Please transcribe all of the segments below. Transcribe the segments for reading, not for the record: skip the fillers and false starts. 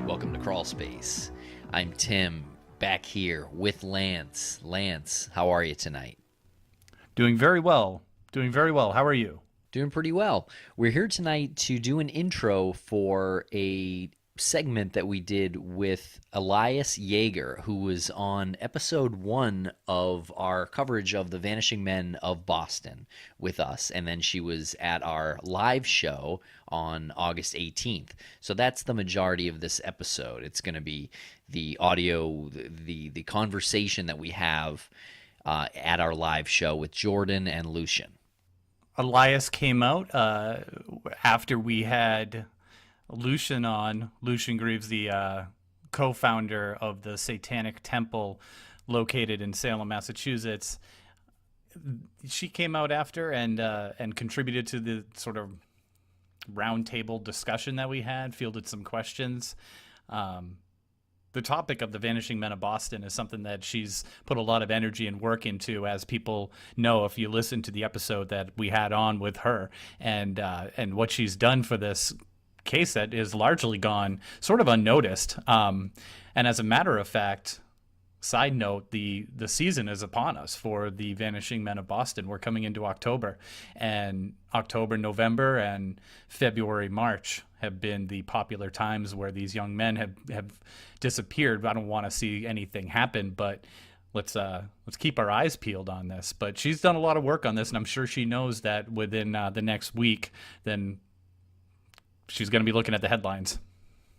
Welcome to Crawlspace. I'm Tim, back here with Lance. Lance, how are you tonight? Doing very well. Doing very well. How are you? Doing pretty well. We're here tonight to do an intro for a segment that we did with Elias Jager, who was on episode 1 of our coverage of the Vanishing Men of Boston with us. And then she was at our live show on August 18th. So that's the majority of this episode. It's going to be the audio, the conversation that we have at our live show with Jordan and Lucien. Elias came out after we had Lucien on. Lucien Greaves, the co-founder of the Satanic Temple located in Salem, Massachusetts. She came out after and contributed to the sort of roundtable discussion that we had, fielded some questions. The topic of the Vanishing Men of Boston is something that she's put a lot of energy and work into, as people know if you listen to the episode that we had on with her, and what she's done for this case that is largely gone sort of unnoticed. And as a matter of fact, side note, the season is upon us for the Vanishing Men of Boston. We're coming into October, and October, November, and February, March have been the popular times where these young men have disappeared. I don't want to see anything happen, but let's keep our eyes peeled on this. But she's done a lot of work on this, and I'm sure she knows that within the next week, then she's going to be looking at the headlines.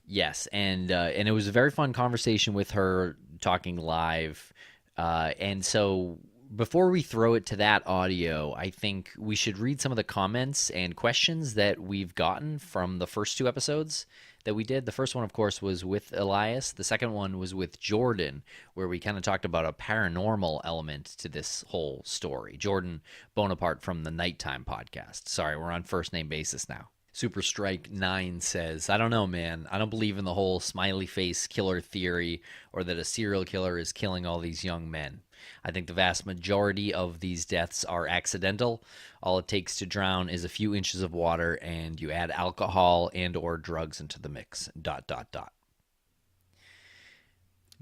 Yes, and it was a very fun conversation with her talking live. And so before we throw it to that audio, I think we should read some of the comments and questions that we've gotten from the first 2 episodes that we did. The first one, of course, was with Elias. The second one was with Jordan, where we kind of talked about a paranormal element to this whole story. Jordan Bonaparte from the Nighttime podcast. Sorry, we're on first name basis now. Super Strike 9 says, I don't know, man. I don't believe in the whole smiley face killer theory or that a serial killer is killing all these young men. I think the vast majority of these deaths are accidental. All it takes to drown is a few inches of water, and you add alcohol and or drugs into the mix. ... Yep,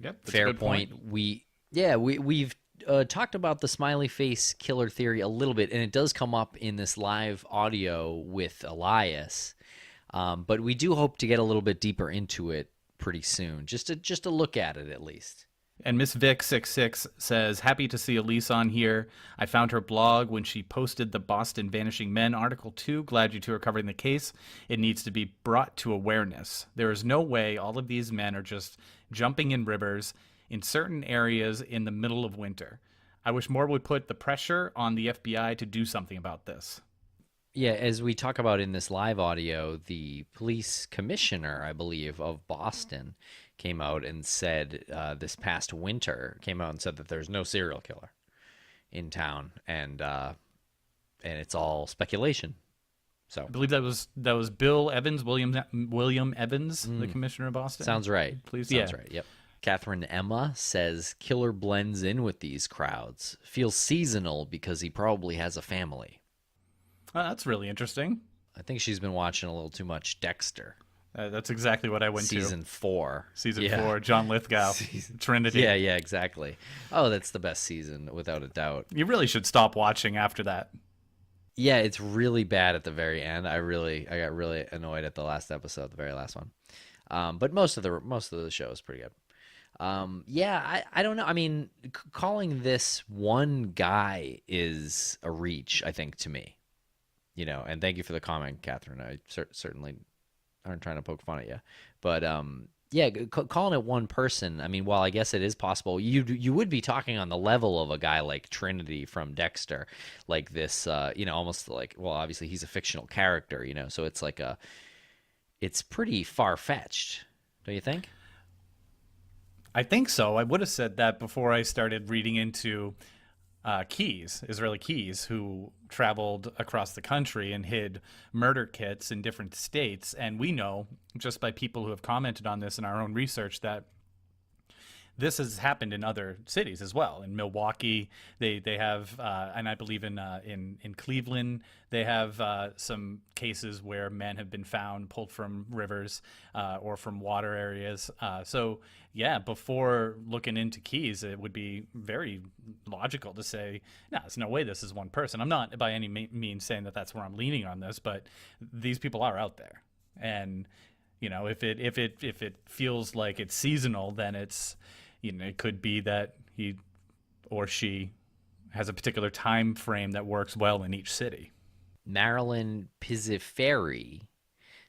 that's fair a good point. We've talked about the smiley face killer theory a little bit, and it does come up in this live audio with Elias. But we do hope to get a little bit deeper into it pretty soon, just to look at it at least. And Miss Vic66 says, happy to see Elise on here. I found her blog when she posted the Boston Vanishing Men article too. Glad you two are covering the case. It needs to be brought to awareness. There is no way all of these men are just jumping in rivers in certain areas in the middle of winter. I wish more would put the pressure on the FBI to do something about this. Yeah, as we talk about in this live audio, the police commissioner, I believe, of Boston came out and said this past winter, that there's no serial killer in town, and it's all speculation. So I believe that was Bill Evans, William Evans, the commissioner of Boston. Sounds right. Sounds right. Yep. Catherine Emma says killer blends in with these crowds. Feels seasonal because he probably has a family. That's really interesting. I think she's been watching a little too much Dexter. That's exactly what I went Season to. 4. Season 4, John Lithgow, Trinity. Yeah, exactly. Oh, that's the best season, without a doubt. You really should stop watching after that. Yeah, it's really bad at the very end. I got really annoyed at the last episode, the very last one. But most of the show is pretty good. I don't know. I mean, calling this one guy is a reach, I think, to me. And thank you for the comment, Catherine. I certainly aren't trying to poke fun at you. But, calling it one person, I mean, while I guess it is possible, you would be talking on the level of a guy like Trinity from Dexter, like this, almost like, well, obviously he's a fictional character, so it's like it's pretty far-fetched, don't you think? I think so. I would have said that before I started reading into Israeli Keys, who traveled across the country and hid murder kits in different states. And we know, just by people who have commented on this in our own research, that this has happened in other cities as well. In Milwaukee, they have, and I believe in Cleveland, they have some cases where men have been found pulled from rivers or from water areas. So yeah, before looking into keys, it would be very logical to say, no, there's no way this is one person. I'm not by any means saying that that's where I'm leaning on this, but these people are out there, and if it feels like it's seasonal, then it's, it could be that he or she has a particular time frame that works well in each city. Marilyn Pizziferi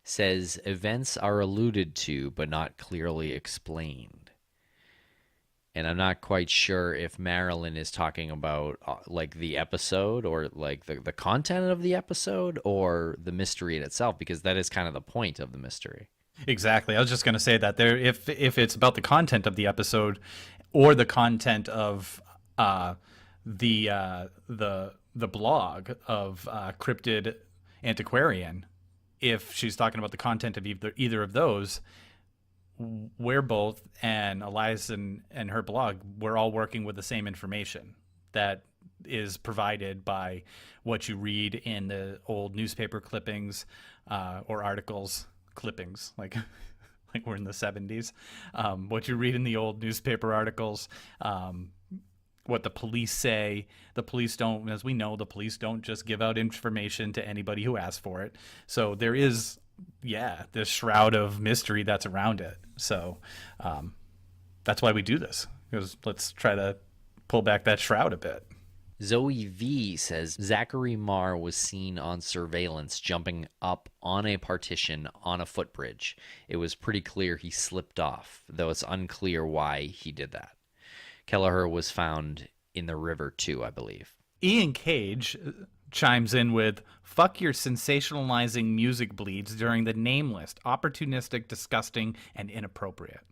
says events are alluded to but not clearly explained. And I'm not quite sure if Marilyn is talking about like the episode, or like the content of the episode, or the mystery in itself, because that is kind of the point of the mystery. Exactly. I was just going to say that there, if it's about the content of the episode or the content of the blog of Cryptid Antiquarian, if she's talking about the content of either of those, we're both, and Elias and her blog, we're all working with the same information that is provided by what you read in the old newspaper clippings or articles. Clippings, like we're in the 70s. What you read in the old newspaper articles, what the police say. The police don't, as we know, the police don't just give out information to anybody who asks for it. So there is, this shroud of mystery that's around it. So that's why we do this, because let's try to pull back that shroud a bit. Zoe V says Zachary Marr was seen on surveillance jumping up on a partition on a footbridge. It was pretty clear he slipped off, though it's unclear why he did that. Kelleher was found in the river too, I believe. Ian Cage chimes in with, fuck your sensationalizing music bleeds during the name list. Opportunistic, disgusting, and inappropriate.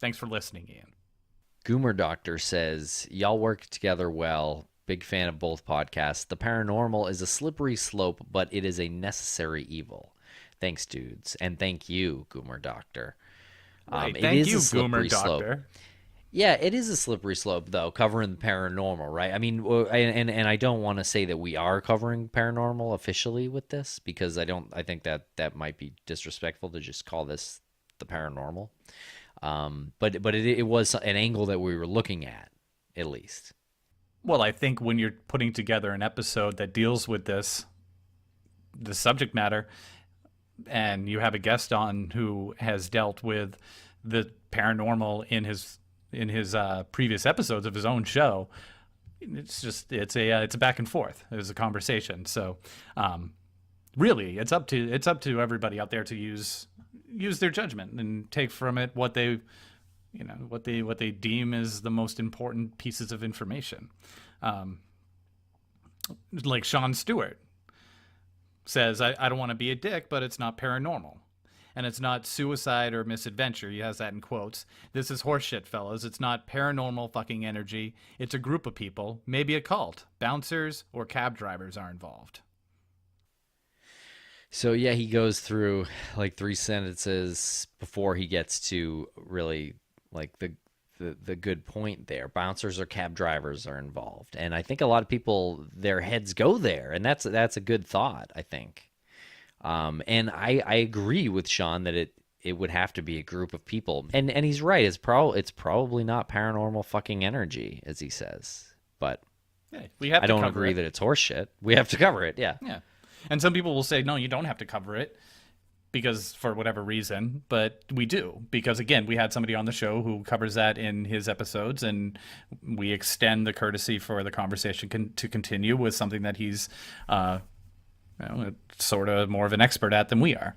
Thanks for listening, Ian. Goomer Doctor says, y'all work together well. Big fan of both podcasts. The paranormal is a slippery slope, but it is a necessary evil. Thanks, dudes. And thank you, Goomer Doctor. Right. It Thank is you, a slippery Goomer slope. Doctor. Yeah, it is a slippery slope, though, covering the paranormal, right? I mean, and I don't want to say that we are covering paranormal officially with this, because I think that might be disrespectful to just call this the paranormal. But it was an angle that we were looking at least. Well, I think when you're putting together an episode that deals with the subject matter, and you have a guest on who has dealt with the paranormal in his previous episodes of his own show, it's a back and forth. There's a conversation. So, really, it's up to everybody out there to use their judgment and take from it what they deem as the most important pieces of information. Like Sean Stewart says, I don't want to be a dick, but it's not paranormal. And it's not suicide or misadventure. He has that in quotes. This is horseshit, fellas. It's not paranormal fucking energy. It's a group of people, maybe a cult. Bouncers or cab drivers are involved. So yeah, he goes through like 3 sentences before he gets to really like the good point there. Bouncers or cab drivers are involved, and I think a lot of people, their heads go there, and that's a good thought, I think. And I agree with Sean that it would have to be a group of people, and he's right. It's probably not paranormal fucking energy, as he says, but yeah, I don't agree that it's horseshit. We have to cover it. Yeah. And some people will say, no, you don't have to cover it because for whatever reason, but we do, because again, we had somebody on the show who covers that in his episodes, and we extend the courtesy for the conversation to continue with something that he's sort of more of an expert at than we are.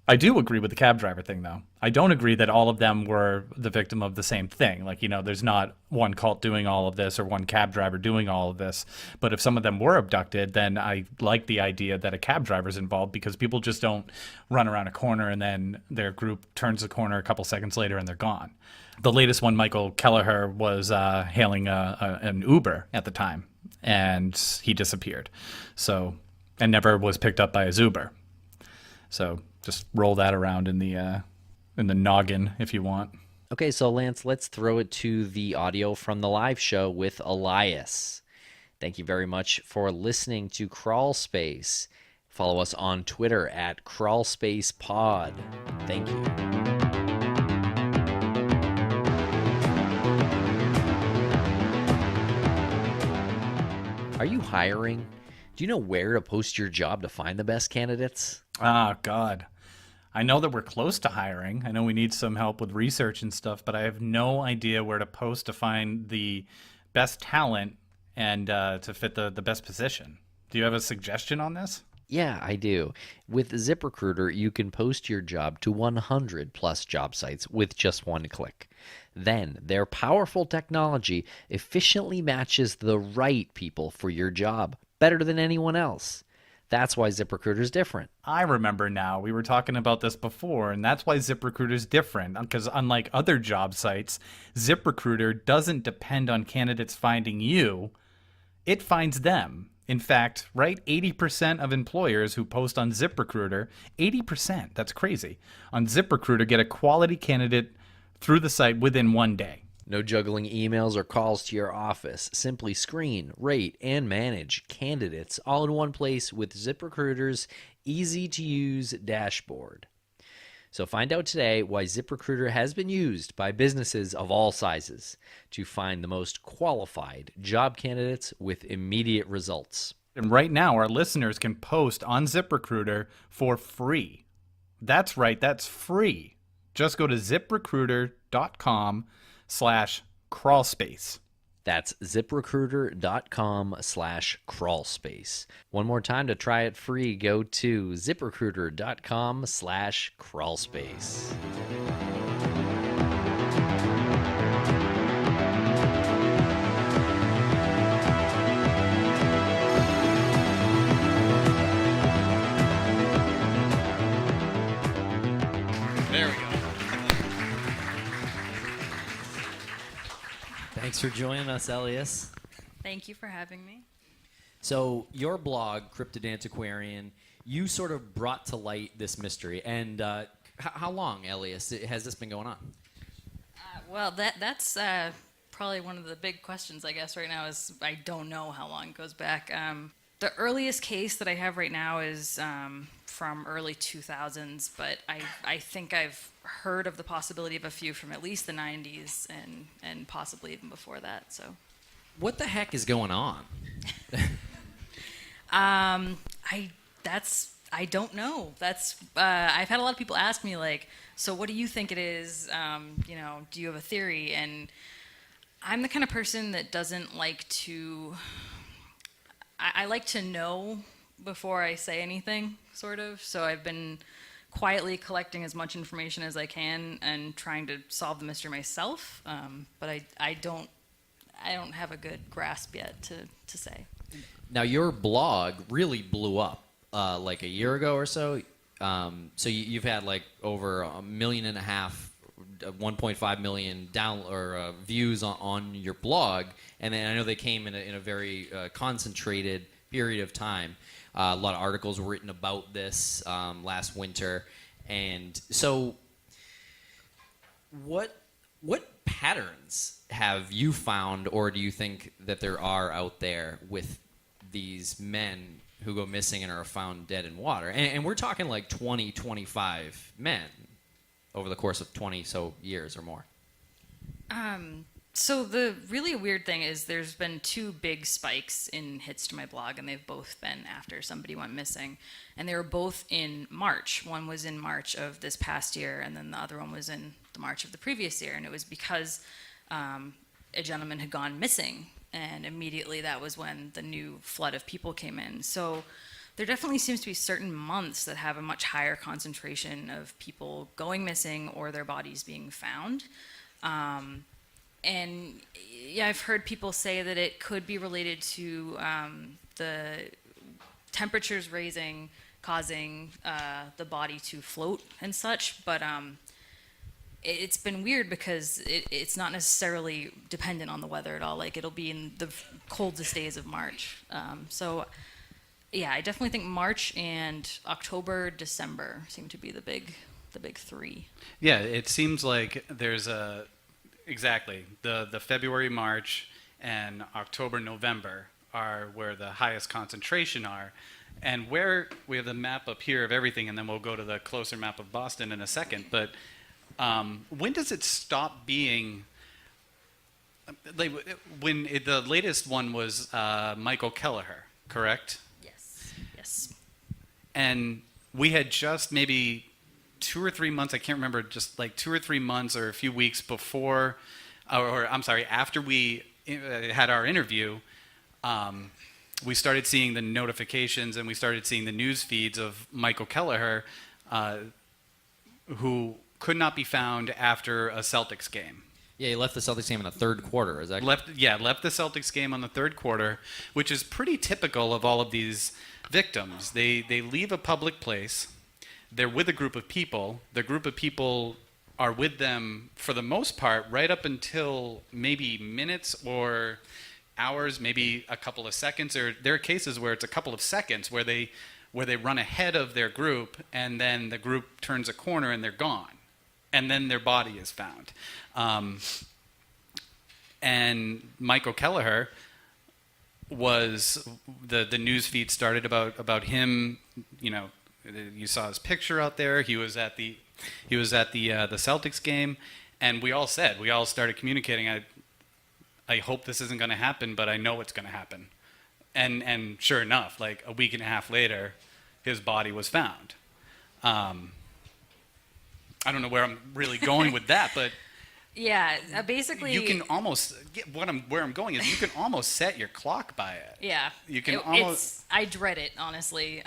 I do agree with the cab driver thing, though. I don't agree that all of them were the victim of the same thing. Like, there's not one cult doing all of this or one cab driver doing all of this. But if some of them were abducted, then I like the idea that a cab driver's involved, because people just don't run around a corner and then their group turns the corner a couple seconds later and they're gone. The latest one, Michael Kelleher, was hailing an Uber at the time, and he disappeared. And never was picked up by his Uber. So just roll that around in the noggin if you want. Okay, so Lance, let's throw it to the audio from the live show with Elias. Thank you very much for listening to Crawlspace. Follow us on Twitter at CrawlspacePod. Thank you. Are you hiring? Do you know where to post your job to find the best candidates? Ah, God. I know that we're close to hiring. I know we need some help with research and stuff, but I have no idea where to post to find the best talent and to fit the best position. Do you have a suggestion on this? Yeah, I do. With ZipRecruiter, you can post your job to 100 plus job sites with just one click. Then, their powerful technology efficiently matches the right people for your job better than anyone else. That's why ZipRecruiter is different. I remember now. We were talking about this before, and that's why ZipRecruiter is different. Because unlike other job sites, ZipRecruiter doesn't depend on candidates finding you, it finds them. In fact, right, 80% of employers who post on ZipRecruiter, 80%, that's crazy, on ZipRecruiter get a quality candidate through the site within one day. No juggling emails or calls to your office. Simply screen, rate, and manage candidates all in one place with ZipRecruiter's easy-to-use dashboard. So find out today why ZipRecruiter has been used by businesses of all sizes to find the most qualified job candidates with immediate results. And right now, our listeners can post on ZipRecruiter for free. That's right, that's free. Just go to ziprecruiter.com/crawlspace. That's ziprecruiter.com/crawlspace. One more time to try it free, go to ziprecruiter.com/crawlspace. There we go. Thanks for joining us, Elias. Thank you for having me. So your blog, Cryptid Antiquarian, you sort of brought to light this mystery. And how long, Elias, has this been going on? Well, that's probably one of the big questions, I guess, right now is I don't know how long it goes back. The earliest case that I have right now is from early 2000s, but I think I've heard of the possibility of a few from at least the 90s and possibly even before that. So, What the heck is going on? I don't know. That's I've had a lot of people ask me like, so what do you think it is? Do you have a theory? And I'm the kind of person that doesn't like to. I like to know before I say anything, sort of. So I've been quietly collecting as much information as I can and trying to solve the mystery myself. But I don't have a good grasp yet to say. Now, your blog really blew up like a year ago or so. So you've had like over 1.5 million, 1.5 million views on your blog, and then I know they came in a very concentrated period of time. A lot of articles were written about this last winter, and so what patterns have you found, or do you think that there are out there with these men who go missing and are found dead in water? And we're talking like 20, 25 men over the course of 20 so years or more. So the really weird thing is there's been two big spikes in hits to my blog, and they've both been after somebody went missing. And they were both in March. One was in March of this past year, and then the other one was in the March of the previous year. And it was because a gentleman had gone missing, and immediately that was when the new flood of people came in. So there definitely seems to be certain months that have a much higher concentration of people going missing or their bodies being found. And yeah, I've heard people say that it could be related to the temperatures raising, causing the body to float and such. But it's been weird because it's not necessarily dependent on the weather at all. Like it'll be in the coldest days of March. So yeah, I definitely think March and October, December seem to be the big the big three. Yeah, it seems like there's exactly the February, March, and October, November are where the highest concentration are. And where we have the map up here of everything, and then we'll go to the closer map of Boston in a second. But when does it stop being? Like, when the latest one was Michael Kelleher, correct? Yes. Yes. And we had just maybe 2 or 3 months, I can't remember, just like 2 or 3 months or a few weeks before, or I'm sorry, after we had our interview, we started seeing the notifications and we started seeing the news feeds of Michael Kelleher, who could not be found after a Celtics game. Yeah, he left the Celtics game in the third quarter. Is that Left the Celtics game on the third quarter, which is pretty typical of all of these victims. They leave a public place. They're with a group of people. The group of people are with them for the most part right up until maybe minutes or hours, maybe a couple of seconds. Or there are cases where it's a couple of seconds where they run ahead of their group, and then the group turns a corner and they're gone, and then their body is found. And Michael Kelleher was the news feed started about him. You know, you saw his picture out there. He was at the Celtics game, and we all started communicating. I hope this isn't going to happen, but I know it's going to happen. And sure enough, like a week and a half later, his body was found. I don't know where I'm really going with that, but Yeah, basically. you can almost where I'm going is you can almost set your clock by it. Yeah, You can I dread it, honestly.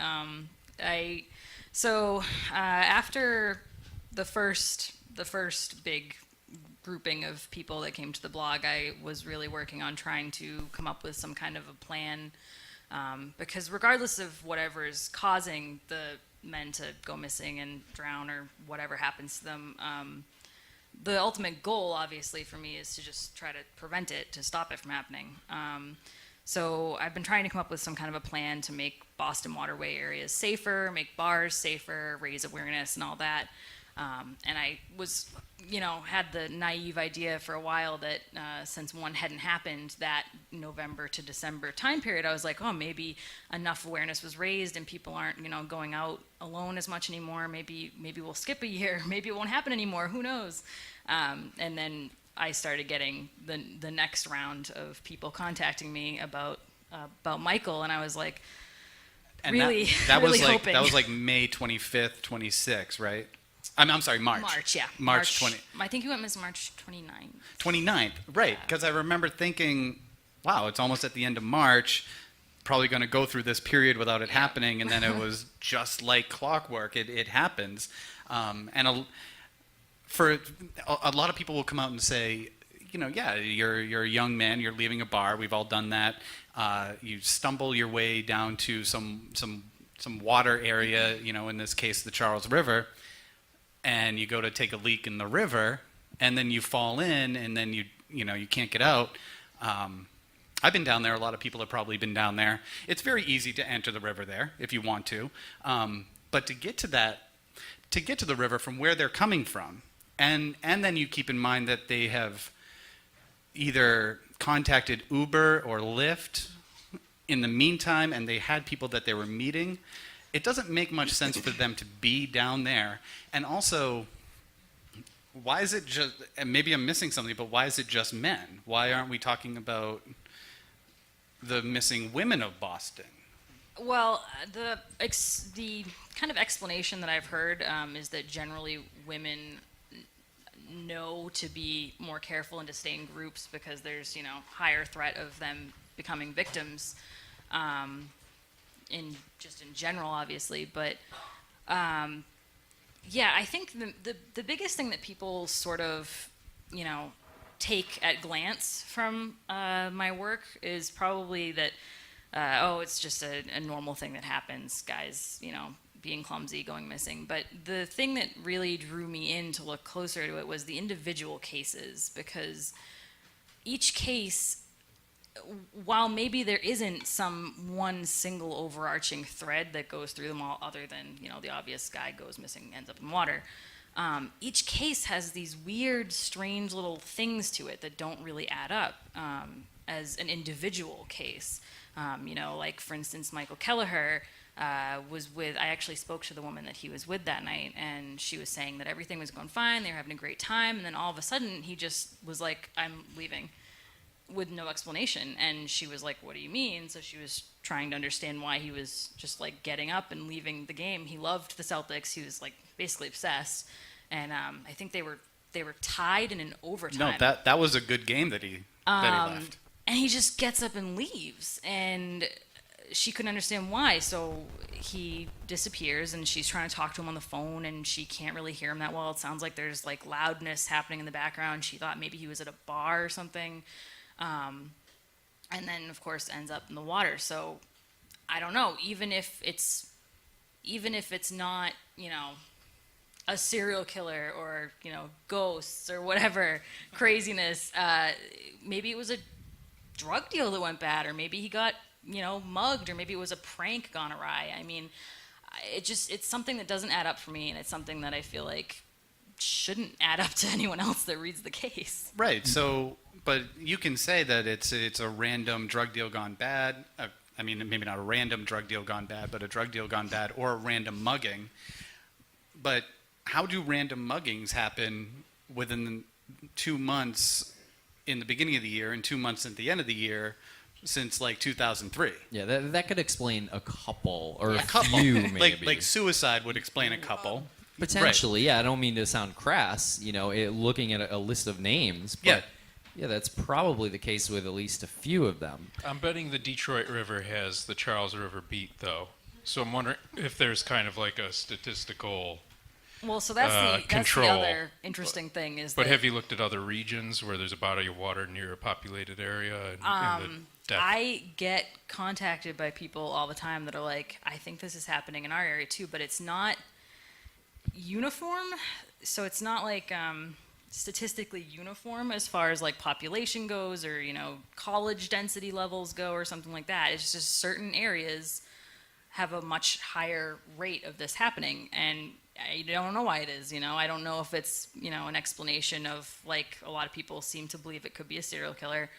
After the first big grouping of people that came to the blog, I was really working on trying to come up with some kind of a plan, because regardless of whatever is causing the men to go missing and drown or whatever happens to them, the ultimate goal, obviously, for me is to just try to prevent it, to stop it from happening. So I've been trying to come up with some kind of a plan to make Boston waterway areas safer, make bars safer, raise awareness and all that. And I was, had the naive idea for a while that since one hadn't happened that November to December time period, I was like, oh, maybe enough awareness was raised and people aren't, going out alone as much anymore. Maybe we'll skip a year. Maybe it won't happen anymore. Who knows? And then I started getting the next round of people contacting me about Michael, and I was like, and really, that really was like hoping. that was like May 25th, 26th, right? I'm sorry, March. March, yeah. March 20. I think he went missing March 29th. 29th, right? Because I remember thinking, wow, it's almost at the end of March. Probably going to go through this period without it happening, and then it was just like clockwork. It happens, for a lot of people will come out and say, you're a young man, you're leaving a bar. We've all done that. You stumble your way down to some water area. In this case, the Charles River, and you go to take a leak in the river, and then you fall in, and then you can't get out. I've been down there. A lot of people have probably been down there. It's very easy to enter the river there if you want to, but to get to the river from where they're coming from, and then you keep in mind that they have either contacted Uber or Lyft in the meantime, and they had people that they were meeting. It doesn't make much sense for them to be down there. And also, why is it just, and maybe I'm missing something, but why is it just men? Why aren't we talking about the missing women of Boston? Well, the kind of explanation that I've heard is that generally women know to be more careful and to stay in groups because there's higher threat of them becoming victims, in general, obviously. But I think the biggest thing that people sort of take at glance from my work is probably that it's just a normal thing that happens, guys, being clumsy, going missing. But the thing that really drew me in to look closer to it was the individual cases, because each case, while maybe there isn't some one single overarching thread that goes through them all other than, the obvious guy goes missing, ends up in water, Each case has these weird, strange little things to it that don't really add up as an individual case. Like for instance, Michael Kelleher was with, I actually spoke to the woman that he was with that night, and she was saying that everything was going fine, they were having a great time, and then all of a sudden he just was like, I'm leaving, with no explanation. And she was like, what do you mean? So she was trying to understand why he was just like getting up and leaving the game. He loved the Celtics. He was like basically obsessed. And I think they were tied in an overtime. No, that was a good game that he left. And he just gets up and leaves. And she couldn't understand why. So he disappears, and she's trying to talk to him on the phone, and she can't really hear him that well. It sounds like there's like loudness happening in the background. She thought maybe he was at a bar or something. And then of course ends up in the water. So I don't know, even if it's not, a serial killer or, ghosts or whatever craziness, maybe it was a drug deal that went bad, or maybe he got, mugged, or maybe it was a prank gone awry. I mean, it's something that doesn't add up for me, and it's something that I feel like shouldn't add up to anyone else that reads the case. Right. So, but you can say that it's a random drug deal gone bad. I mean, maybe not a random drug deal gone bad, but a drug deal gone bad, or a random mugging. But how do random muggings happen within 2 months in the beginning of the year and 2 months at the end of the year since like 2003? Yeah, that could explain a couple or A couple. few maybe. Like suicide would explain a couple. Potentially, yeah. I don't mean to sound crass, looking at a list of names, but yeah, that's probably the case with at least a few of them. I'm betting the Detroit River has the Charles River beat, though. So I'm wondering if there's kind of like a statistical Well, so that's the control. other interesting thing is But that have you looked at other regions where there's a body of water near a populated area? And the depth? I get contacted by people all the time that are like, I think this is happening in our area too, but it's not uniform. So it's not like statistically uniform as far as like population goes, or college density levels go, or something like that. It's just certain areas have a much higher rate of this happening, and I don't know why it is. I don't know if it's an explanation of, like, a lot of people seem to believe it could be a serial killer.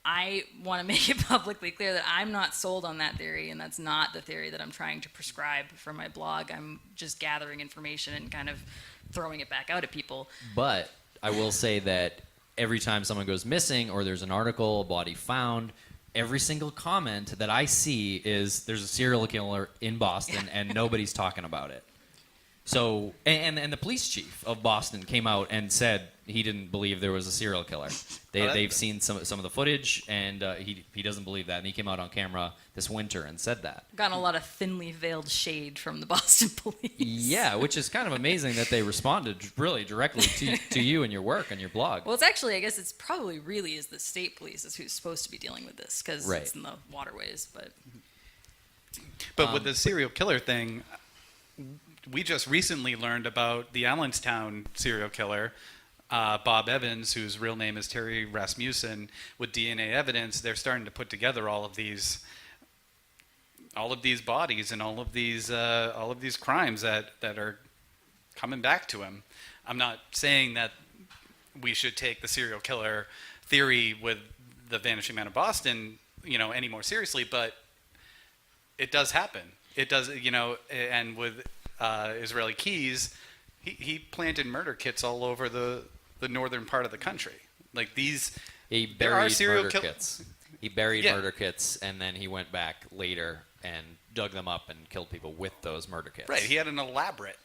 I want to make it publicly clear that I'm not sold on that theory, and that's not the theory that I'm trying to prescribe for my blog. I'm just gathering information and kind of throwing it back out at people. But I will say that every time someone goes missing or there's an article, a body found, every single comment that I see is there's a serial killer in Boston and nobody's talking about it. So, and the police chief of Boston came out and said he didn't believe there was a serial killer. They've seen some of the footage, and he doesn't believe that. And he came out on camera this winter and said that. Gotten a lot of thinly veiled shade from the Boston police. Yeah, which is kind of amazing that they responded really directly to you and your work and your blog. Well, it's actually, I guess it's probably really is the state police is who's supposed to be dealing with this, because Right. it's in the waterways. But with the serial killer thing, we just recently learned about the Allenstown serial killer, Bob Evans, whose real name is Terry Rasmussen. With DNA evidence, they're starting to put together all of these bodies and all of these crimes that are coming back to him. I'm not saying that we should take the serial killer theory with the Vanishing Men of Boston, any more seriously, but it does happen. It does, and with Israeli Keys, he planted murder kits all over the northern part of the country. Like these, He there are buried serial murder kill- kits. He buried Yeah. murder kits, and then he went back later and dug them up and killed people with those murder kits. right? He had an elaborate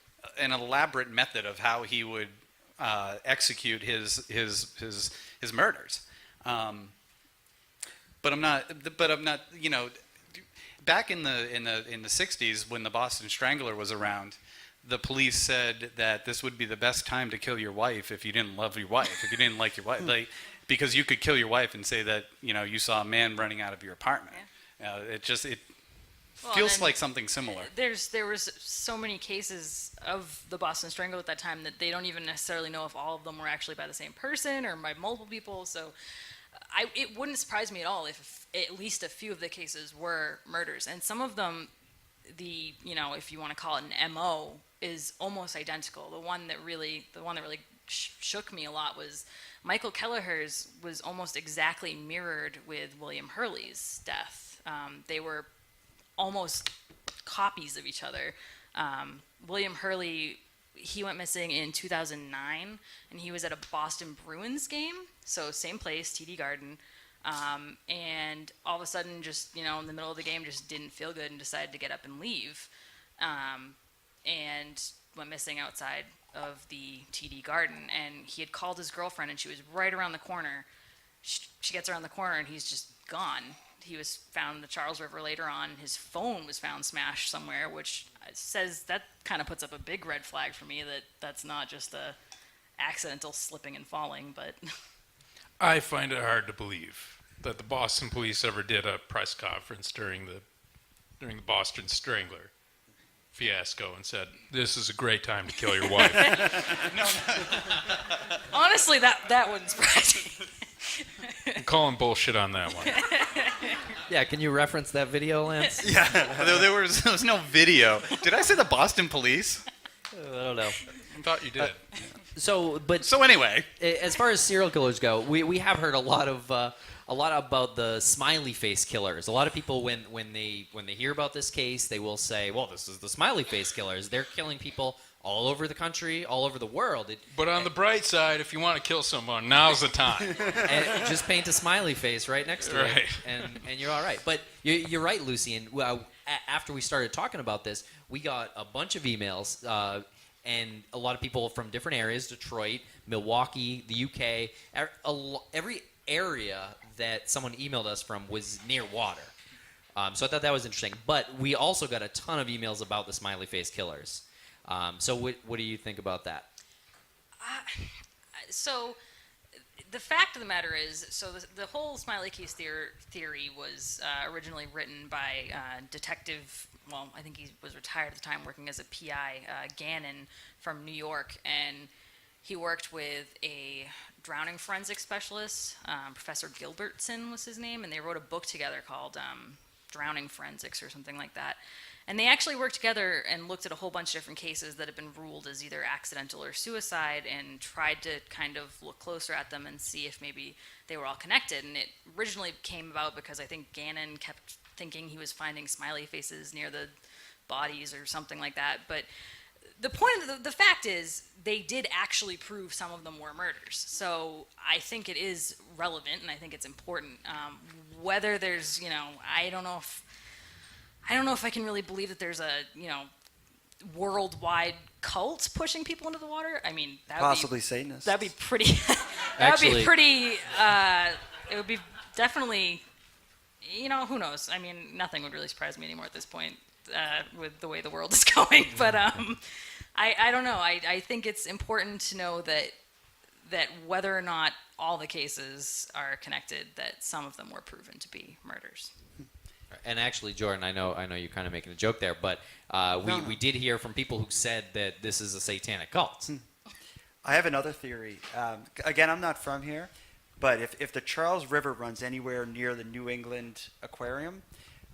method of how he would execute his murders. But I'm not. Back in the 60s, when the Boston Strangler was around, the police said that this would be the best time to kill your wife if you didn't love your wife, if you didn't like your wife, because you could kill your wife and say that you saw a man running out of your apartment. It feels like something similar. There was so many cases of the Boston Strangle at that time that they don't even necessarily know if all of them were actually by the same person or by multiple people. So it wouldn't surprise me at all if at least a few of the cases were murders, and some of them the, if you want to call it an MO, is almost identical. The one that really shook me a lot was Michael Kelleher's was almost exactly mirrored with William Hurley's death. They were almost copies of each other. William Hurley, he went missing in 2009, and he was at a Boston Bruins game, so same place, TD Garden, and all of a sudden, just in the middle of the game, just didn't feel good and decided to get up and leave, and went missing outside of the TD Garden. And he had called his girlfriend, and she was right around the corner. She gets around the corner, and he's just gone. He was found in the Charles River later on. His phone was found smashed somewhere, which says that kind of puts up a big red flag for me that that's not just a accidental slipping and falling. But I find it hard to believe that the Boston police ever did a press conference during the Boston Strangler fiasco and said, "This is a great time to kill your wife." honestly, that wouldn't surprise me. I'm calling bullshit on that one. Yeah, can you reference that video, Lance? Yeah, there was no video. Did I say the Boston police? I don't know. I thought you did. So Anyway, as far as serial killers go, we have heard a lot about the smiley face killers. A lot of people, when they hear about this case, they will say, "Well, this is the smiley face killers. They're killing people all over the country, all over the world." But on the bright side, if you want to kill someone, now's the time. And just paint a smiley face right next to Right. it, and you're all right. But you're right, Lucien. Well, after we started talking about this, we got a bunch of emails, and a lot of people from different areas: Detroit, Milwaukee, the UK. Every area that someone emailed us from was near water. So I thought that was interesting. But we also got a ton of emails about the smiley face killers. So what do you think about that? So the fact of the matter is, so the whole smiley case theory was originally written by Detective, well, I think he was retired at the time, working as a PI, Gannon from New York, and he worked with a drowning forensic specialist, Professor Gilbertson was his name, and they wrote a book together called Drowning Forensics or something like that. And they actually worked together and looked at a whole bunch of different cases that have been ruled as either accidental or suicide, and tried to kind of look closer at them and see if maybe they were all connected. And it originally came about because I think Gannon kept thinking he was finding smiley faces near the bodies or something like that. But the point of the fact is, they did actually prove some of them were murders. So I think it is relevant, and I think it's important. Whether there's, I don't know if I can really believe that there's a, worldwide cult pushing people into the water. I mean, that would Possibly Satanists. That'd be pretty. Would be pretty. It would be definitely. Who knows? I mean, nothing would really surprise me anymore at this point with the way the world is going. But I don't know. I think it's important to know that whether or not all the cases are connected, that some of them were proven to be murders. And actually, Jordan, I know you're kind of making a joke there, but we did hear from people who said that this is a satanic cult. I have another theory. Again, I'm not from here, but if the Charles River runs anywhere near the New England Aquarium,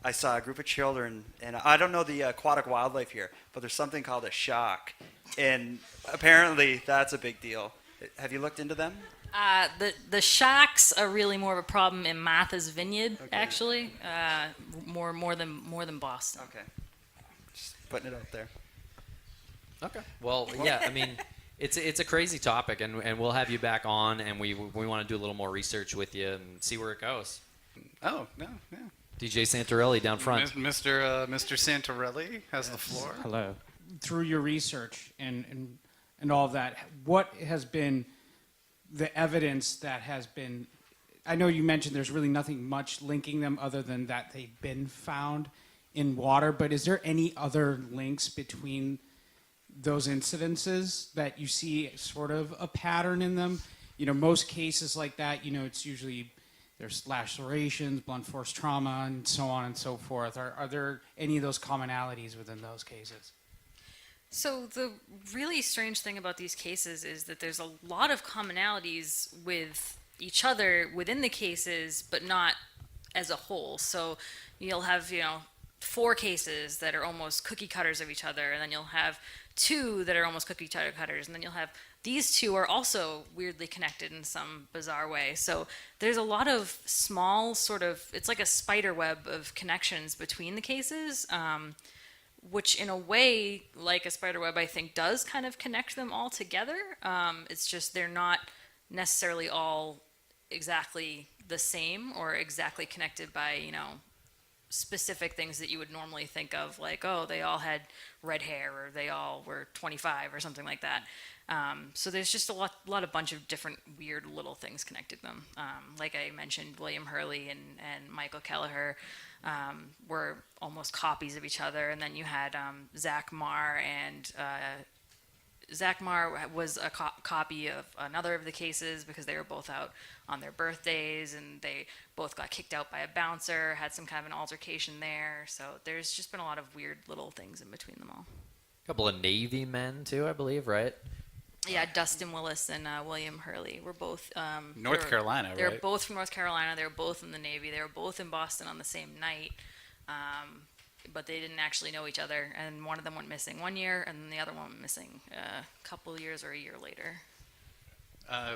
I saw a group of children, and I don't know the aquatic wildlife here, but there's something called a shock, and apparently that's a big deal. Have you looked into them? The sharks are really more of a problem in Martha's Vineyard, actually, more than Boston. Okay, just putting it out there. Okay. Well, yeah. I mean, it's a crazy topic, and we'll have you back on, and we want to do a little more research with you and see where it goes. Oh, no, yeah. DJ Santorelli down front. Mr. Santorelli has the floor. Hello. Through your research and all of that, what has been the evidence that has been, I know you mentioned there's really nothing much linking them other than that they've been found in water, but is there any other links between those incidences that you see sort of a pattern in them? Most cases like that, it's usually there's lacerations, blunt force trauma, and so on and so forth. Are there any of those commonalities within those cases? So the really strange thing about these cases is that there's a lot of commonalities with each other within the cases, but not as a whole. So you'll have, 4 cases that are almost cookie cutters of each other, and then you'll have 2 that are almost cookie cutters, and then you'll have these 2 are also weirdly connected in some bizarre way. So there's a lot of small sort of, it's like a spider web of connections between the cases, which in a way, like a spider web, I think does kind of connect them all together. It's just they're not necessarily all exactly the same or exactly connected by, specific things that you would normally think of, like, oh, they all had red hair or they all were 25 or something like that. So there's just a lot of bunch of different weird little things connected them. Like I mentioned, William Hurley and Michael Kelleher were almost copies of each other. And then you had Zach Marr, and Zach Marr was a copy of another of the cases because they were both out on their birthdays, and they both got kicked out by a bouncer, had some kind of an altercation there. So there's just been a lot of weird little things in between them all. A couple of Navy men too, I believe, right? Yeah, Dustin Willis and William Hurley were both North Carolina, right? They were both from North Carolina. They were both in the Navy. They were both in Boston on the same night, but they didn't actually know each other. And one of them went missing 1 year, and the other one went missing a couple of years or a year later.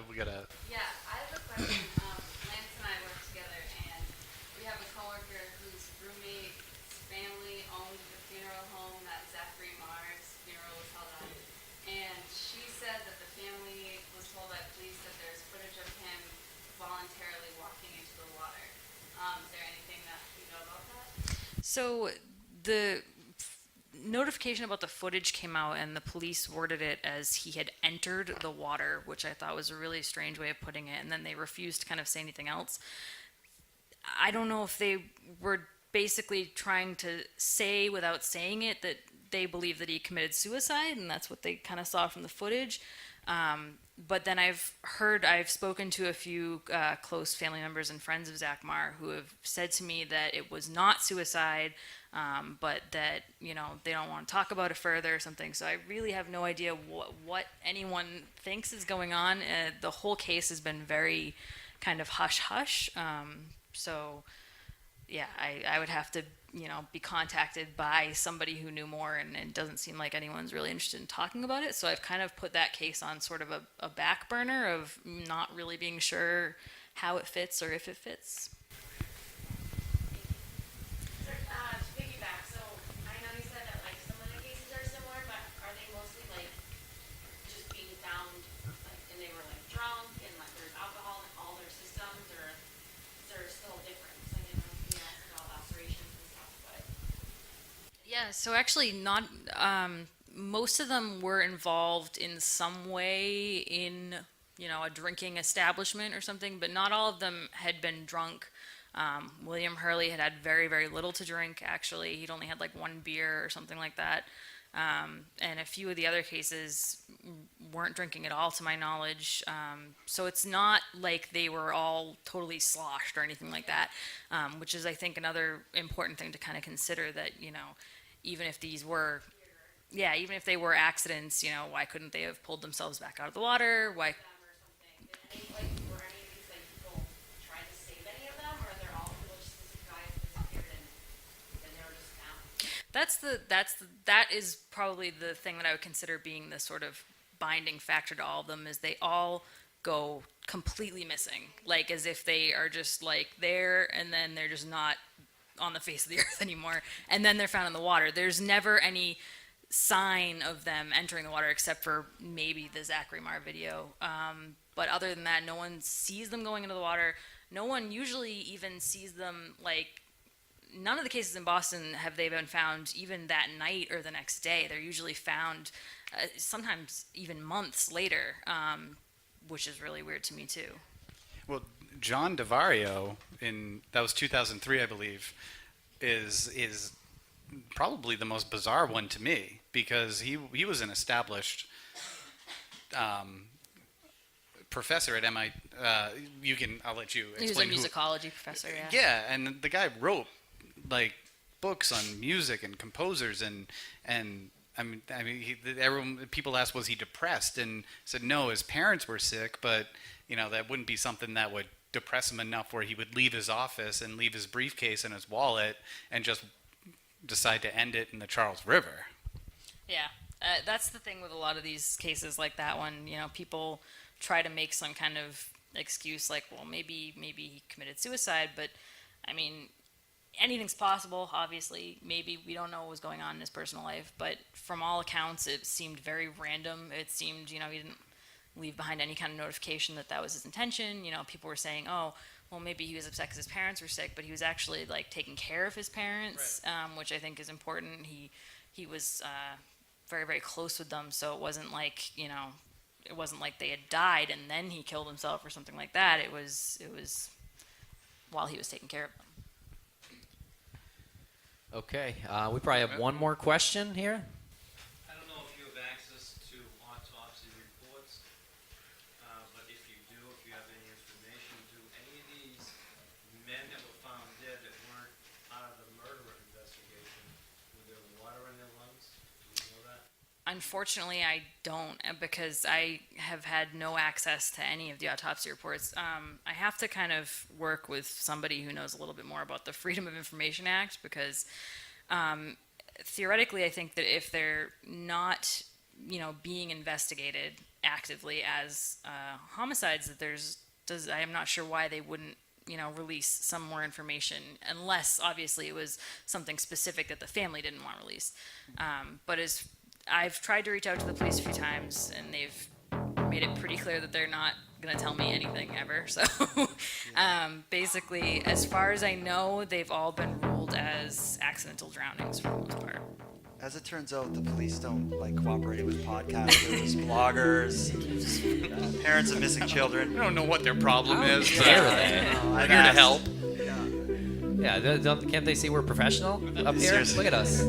We got a. Yeah, I have a question. Lance and I work together, and we have a coworker whose roommate's family owned the funeral home that Zachary Marr's funeral was held at. And she said that the family was told by police that there's footage of him voluntarily walking into the water. Is there anything that you know about that? So the notification about the footage came out, and the police worded it as he had entered the water, which I thought was a really strange way of putting it, and then they refused to kind of say anything else. I don't know if they were basically trying to say without saying it that they believe that he committed suicide, and that's what they kind of saw from the footage. But then I've spoken to a few close family members and friends of Zach Marr who have said to me that it was not suicide, but that, they don't want to talk about it further or something. So I really have no idea what anyone thinks is going on. The whole case has been very kind of hush-hush. So, yeah, I would have to, be contacted by somebody who knew more, and it doesn't seem like anyone's really interested in talking about it. So I've kind of put that case on sort of a back burner of not really being sure how it fits or if it fits. To piggyback, so I know you said that like some of the cases are similar, but are they mostly like just being found like and they were like drunk and like there's alcohol in all their systems, or is there still a difference? I didn't know if you asked about lacerations and stuff, but Yeah, so actually not most of them were involved in some way in, a drinking establishment or something, but not all of them had been drunk. William Hurley had very, very little to drink, actually. He'd only had like 1 beer or something like that. And a few of the other cases weren't drinking at all, to my knowledge. So it's not like they were all totally sloshed or anything like that, which is, I think, another important thing to kind of consider, that, even if these were, even if they were accidents, why couldn't they have pulled themselves back out of the water? Why? or something. Like, were any of these like people trying to save any of them, or they're all people just guys disappeared and they were just found? That is probably the thing that I would consider being the sort of binding factor to all of them, is they all go completely missing, like as if they are just like there and then they're just not on the face of the earth anymore, and then they're found in the water. There's never any sign of them entering the water except for maybe the Zachary Marr video. But other than that, no one sees them going into the water. No one usually even sees them, like, none of the cases in Boston have they been found even that night or the next day. They're usually found sometimes even months later, which is really weird to me too. Well, John DeVario, that was 2003, I believe, is probably the most bizarre one to me, because he was an established professor at MIT. I'll let you explain. He was a musicology professor, yeah. Yeah, and the guy wrote like books on music and composers, and people asked, was he depressed, and said no, his parents were sick, but that wouldn't be something that would depress him enough where he would leave his office and leave his briefcase and his wallet and just decide to end it in the Charles River. Yeah, that's the thing with a lot of these cases like that one. People try to make some kind of excuse like, well, maybe he committed suicide, but I mean, anything's possible. Obviously, maybe we don't know what was going on in his personal life, but from all accounts, it seemed very random. It seemed, he didn't leave behind any kind of notification that was his intention. People were saying, oh, well, maybe he was upset because his parents were sick, but he was actually like taking care of his parents, which I think is important. He was very, very close with them, so it wasn't like they had died and then he killed himself or something like that. It was while he was taking care of them. Okay, we probably have one more question here. I don't know if you have access to autopsy reports, but if you do, if you have any information, do any of these men that were found dead that weren't part of the murder investigation, were there water in their lungs? Do you know that? Unfortunately, I don't, because I have had no access to any of the autopsy reports. I have to kind of work with somebody who knows a little bit more about the Freedom of Information Act, because theoretically, I think that if they're not, being investigated actively as homicides, that I am not sure why they wouldn't, release some more information, unless obviously it was something specific that the family didn't want released. But I've tried to reach out to the police a few times, and they've made it pretty clear that they're not going to tell me anything ever. So basically, as far as I know, they've all been ruled as accidental drownings for the most part. As it turns out, the police don't like cooperating with podcasters, bloggers, parents of missing children. I don't know what their problem is. But care they? we're here to help. Yeah, can't they see we're professional up here? Seriously. Look at us.